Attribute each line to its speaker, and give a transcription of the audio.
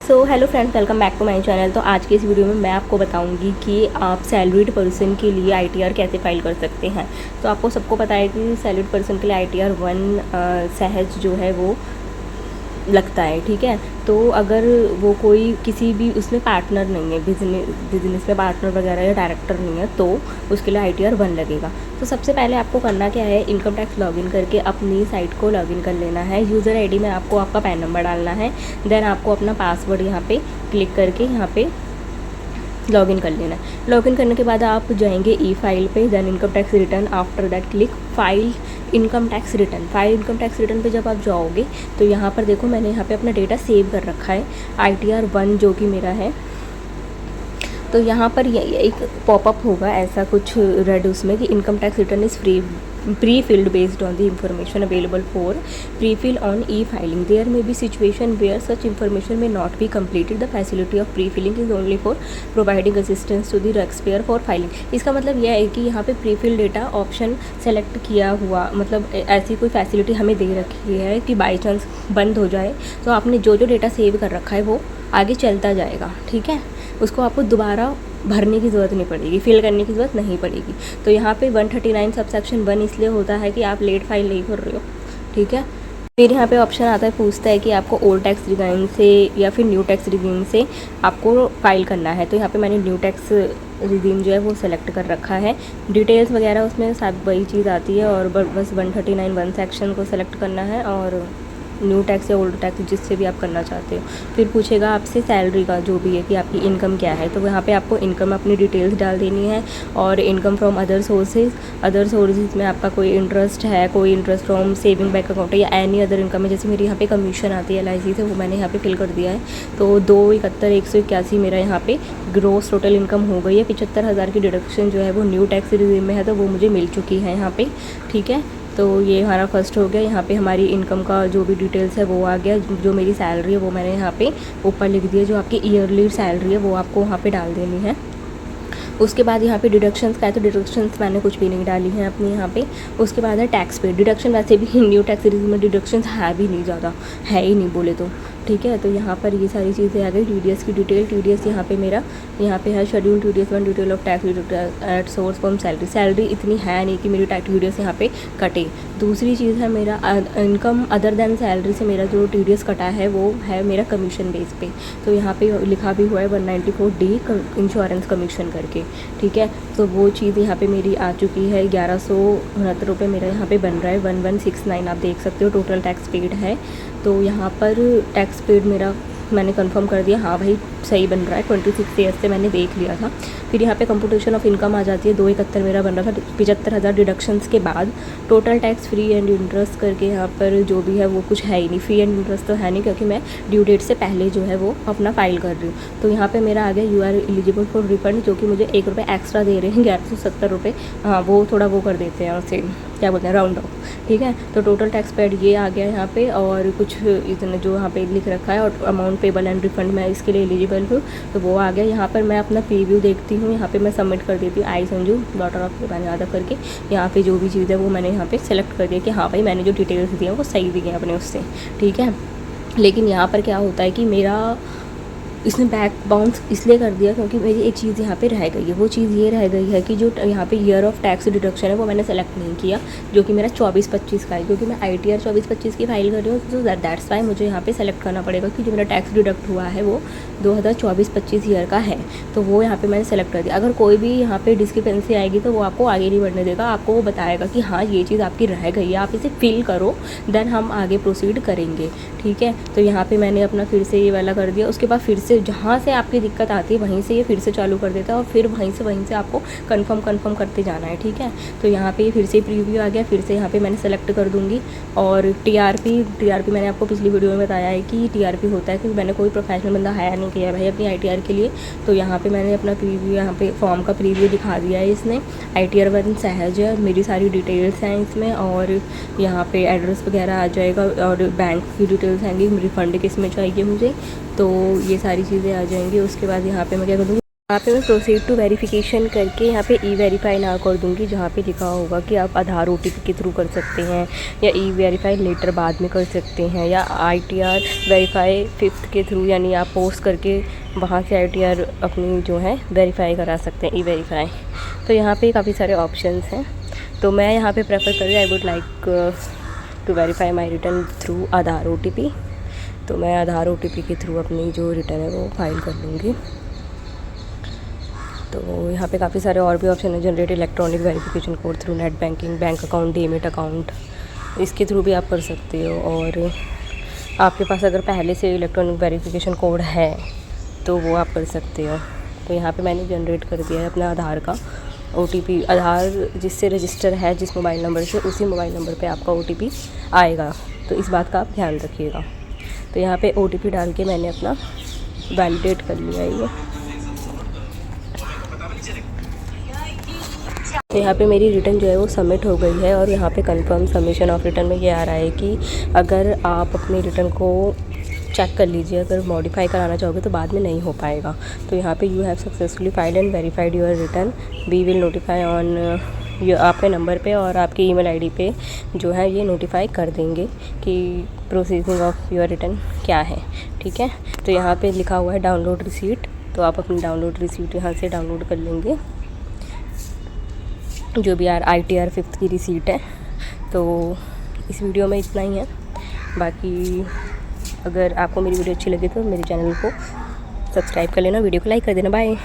Speaker 1: So hello friends, welcome back to my channel. तो आज की इस वीडियो में मैं आपको बताऊंगी कि आप सैलरीड पर्सन के लिए आईटीआर कैसे फाइल कर सकते हैं। तो आपको सबको पता है कि सैलरीड पर्सन के लिए आईटीआर 1 सहज जो है वो लगता है, ठीक है। तो अगर वो कोई किसी भी उसमें पार्टनर नहीं है, बिजनेस में पार्टनर वगैरह या डायरेक्टर नहीं है, तो उसके लिए आईटीआर 1 लगेगा। तो सबसे पहले आपको करना क्या है, इनकम टैक्स लॉगिन करके अपनी साइट को लॉगिन कर लेना है। यूज़र आईडी में आपको आपका पैन नंबर डालना है, देन आपको अपना पासवर्ड यहाँ पे क्लिक करके यहाँ पे लॉगिन कर लेना है। लॉगिन करने के बाद आप जाएंगे ई फाइल पे, then income tax return, after that click file income tax return. File income tax return पे जब आप जाओगे तो यहाँ पर देखो मैंने यहाँ पे अपना डेटा सेव कर रखा है, आईटीआर 1 जो कि मेरा है। तो यहाँ पर ये एक पॉपअप होगा ऐसा कुछ रेड उसमें कि income tax return is pre-filled based on the information available for pre-fill on e-filing. There may be situation where such information may not be completed. The facility of pre-filling is only for providing assistance to the taxpayer for filing. इसका मतलब यह है कि यहाँ पे pre-fill data option select किया हुआ, मतलब ऐसी कोई फैसिलिटी हमें दे रखी है कि बाई चांस बंद हो जाए तो आपने जो जो डेटा सेव कर रखा है वो आगे चलता जाएगा, ठीक है। उसको आपको दोबारा भरने की ज़रूरत नहीं पड़ेगी, फिल करने की ज़रूरत नहीं पड़ेगी। तो यहाँ पे 139 सबसेक्शन 1 इसलिए होता है कि आप लेट फाइल नहीं कर रहे हो, ठीक है। फिर यहाँ पे ऑप्शन आता है, पूछता है कि आपको ओल्ड टैक्स रिगाइम से या फिर न्यू टैक्स रिगीम से आपको फाइल करना है। तो यहाँ पे मैंने न्यू टैक्स रिगीम जो है वो सेलेक्ट कर रखा है। डिटेल्स वगैरह उसमें सब वही चीज़ आती है और बस 139 1 सेक्शन को सेलेक्ट करना है और न्यू टैक्स या ओल्ड टैक्स जिससे भी आप करना चाहते हो। फिर पूछेगा आपसे सैलरी का जो भी है कि आपकी इनकम क्या है, तो यहाँ पे आपको इनकम अपनी डिटेल्स डाल देनी है और इनकम फ्रॉम अदर सोर्सेज में आपका कोई इंटरेस्ट है, कोई interest from saving bank account है या एनी अदर इनकम है। जैसे मेरी यहाँ पे कमीशन आती है LIC से, वो मैंने यहाँ पे फिल कर दिया है। तो 271,181 मेरा यहाँ पे ग्रोस टोटल इनकम हो गई है। 75,000 की डिडक्शन जो है वो न्यू टैक्स रिजीम में है, तो वो मुझे मिल चुकी है यहाँ पे, ठीक है। तो ये हमारा फर्स्ट हो गया। यहाँ पे हमारी इनकम का जो भी डिटेल्स है वो आ गया। जो मेरी सैलरी है वो मैंने यहाँ पे ऊपर लिख दिया। जो आपकी ईयरली सैलरी है वो आपको वहाँ पे डाल देनी है। उसके बाद यहाँ पे डिडक्शंस का है, तो डिडक्शंस मैंने कुछ भी नहीं डाली हैं अपनी यहाँ पे। उसके बाद है टैक्स पे। डिडक्शन वैसे भी न्यू टैक्स रिजीम में डिडक्शंस है भी नहीं, ज़्यादा है ही नहीं बोले तो, ठीक है। तो यहाँ पर ये सारी चीज़ें आ गई। TDS की डिटेल, TDS यहाँ पे मेरा यहाँ पे है schedule TDS 1 detail of tax at source from salary इतनी है नहीं कि मेरी TDS यहाँ पे कटे। दूसरी चीज़ है मेरा इनकम अदर देन सैलरी से मेरा जो TDS कटा है वो है मेरा कमीशन बेस पे। तो यहाँ पे लिखा भी हुआ है 194D इंश्योरेंस कमीशन करके, ठीक है। तो वो चीज़ यहाँ पे मेरी आ चुकी है। 1169 रुपये मेरा यहाँ पे बन रहा है। 1169 आप देख सकते हो टोटल टैक्स पेड है। तो यहाँ पर टैक्स पेड मेरा मैंने कंफर्म कर दिया, हाँ भाई सही बन रहा है। 26 ईयर्स से मैंने देख लिया था। फिर यहाँ पे कंप्यूटेशन ऑफ इनकम आ जाती है। 271 मेरा बन रहा था। 75,000 डिडक्शंस के बाद total tax free and interest करके यहाँ पर जो भी है वो कुछ है ही नहीं। फ्री एंड इंटरेस्ट तो है नहीं क्योंकि मैं ड्यू डेट से पहले जो है वो अपना फाइल कर रही हूँ। तो यहाँ पर मेरा आ गया you are eligible for refund, जो कि मुझे 1 रुपये एक्स्ट्रा दे रहे हैं, 1170 रुपये। हाँ वो थोड़ा वो कर देते हैं उसे क्या बोलते हैं, राउंड ऑफ, ठीक है। तो टोटल टैक्स पेड ये आ गया यहाँ पे और कुछ इतने जो यहाँ पे लिख रखा है और अमाउंट पेबल एंड रिफंड मैं इसके लिए एलिजिबल हूँ, तो वो आ गया। यहाँ पर मैं अपना प्रीव्यू देखती हूँ, यहाँ पे मैं सबमिट कर देती हूँ आई संजू डॉटर ऑफ शिवानी यादव करके। यहाँ पे जो भी चीज़ है वो मैंने यहाँ पे सेलेक्ट कर दिया कि हाँ भाई मैंने जो डिटेल्स दी हैं वो सही दी हैं अपने उससे, ठीक है। लेकिन यहाँ पर क्या होता है कि मेरा इसने बैक बाउंस इसलिए कर दिया क्योंकि मेरी एक चीज़ यहाँ पे रह गई है। वो चीज़ ये रह गई है कि जो यहाँ पे ईयर ऑफ टैक्स डिडक्शन है वो मैंने सेलेक्ट नहीं किया, जो कि मेरा 24-25 का है। क्योंकि मैं ITR 24-25 की फाइल कर रही हूँ, तो दैट्स वाई मुझे यहाँ पे सेलेक्ट करना पड़ेगा कि जो मेरा टैक्स डिडक्ट हुआ है वो 2024-25 ईयर का है। तो वो यहाँ पर मैंने सेलेक्ट कर दिया। अगर कोई भी यहाँ पर डिस्क्रिपेंसी आएगी तो वो आपको आगे नहीं बढ़ने देगा, आपको वो बताएगा कि हाँ ये चीज़ आपकी रह गई है, आप इसे फिल करो, देन हम आगे प्रोसीड करेंगे, ठीक है। तो यहाँ पर मैंने अपना फिर से ये वाला कर दिया। उसके बाद फिर से जहाँ से आपकी दिक्कत आती है वहीं से ये फिर से चालू कर देता है और फिर वहीं से आपको कंफर्म करते जाना है, ठीक है। तो यहाँ पे फिर से प्रीव्यू आ गया। फिर से यहाँ पे मैंने सेलेक्ट कर दूँगी और टीआरपी मैंने आपको पिछली वीडियो में बताया है कि टीआरपी होता है क्योंकि मैंने कोई प्रोफेशनल बंदा हायर नहीं किया है भाई अपनी ITR के लिए। तो यहाँ पर मैंने अपना प्रीव्यू यहाँ पे फॉर्म का प्रीव्यू दिखा दिया है इसने। ITR 1 सहज है, मेरी सारी डिटेल्स हैं इसमें और यहाँ पे एड्रेस वगैरह आ जाएगा और बैंक की डिटेल्स आएंगी, रिफंड किस में चाहिए मुझे, तो ये सारी चीज़ें आ जाएंगी। उसके बाद यहाँ पे मैं क्या कर दूँगी, यहाँ पे मैं प्रोसीड टू वेरिफिकेशन करके यहाँ पे ई वेरीफाई ना कर दूँगी, जहाँ पे लिखा होगा कि आप आधार OTP के थ्रू कर सकते हैं या ई वेरीफाई लेटर बाद में कर सकते हैं या ITR वेरीफाई 5th के थ्रू, यानी आप पोस्ट करके वहाँ से ITR अपनी जो है वेरीफाई करा सकते हैं, ई वेरीफाई। तो यहाँ पे काफ़ी सारे ऑप्शंस हैं, तो मैं यहाँ पे प्रेफर कर रही हूँ I would like to verify my return through Aadhaar OTP। तो मैं आधार OTP के थ्रू अपनी जो रिटर्न है वो फाइल कर लूँगी। तो यहाँ पे काफ़ी सारे और भी ऑप्शन है, generate electronic verification code through net banking, bank account, demat account, इसके थ्रू भी आप कर सकते हो। और आपके पास अगर पहले से इलेक्ट्रॉनिक वेरिफिकेशन कोड है तो वो आप कर सकते हो। तो यहाँ पे मैंने जनरेट कर दिया है अपना आधार का OTP। आधार जिससे रजिस्टर है जिस मोबाइल नंबर से, उसी मोबाइल नंबर पे आपका OTP आएगा, तो इस बात का आप ध्यान रखिएगा। तो यहाँ पे OTP डाल के मैंने अपना वैलिडेट कर लिया है ये। तो यहाँ पे मेरी रिटर्न जो है वो सबमिट हो गई है और यहाँ पे कंफर्म सबमिशन ऑफ रिटर्न में ये आ रहा है कि अगर आप अपनी रिटर्न को चेक कर लीजिए, अगर मॉडिफाई कराना चाहोगे तो बाद में नहीं हो पाएगा। तो यहाँ पे you have successfully filed and verified your return, we will notify on आपके नंबर पे और आपकी ईमेल आईडी पे जो है ये नोटिफाई कर देंगे कि प्रोसेसिंग ऑफ योर रिटर्न क्या है, ठीक है। तो यहाँ पे लिखा हुआ है डाउनलोड रिसीट, तो आप अपनी डाउनलोड रिसीट यहाँ से डाउनलोड कर लेंगे, जो भी ITR 5th की रिसीट है। तो इस वीडियो में इतना ही है। बाकी अगर आपको मेरी वीडियो अच्छी लगे तो मेरे चैनल को सब्सक्राइब कर लेना, वीडियो को लाइक कर देना। बाय।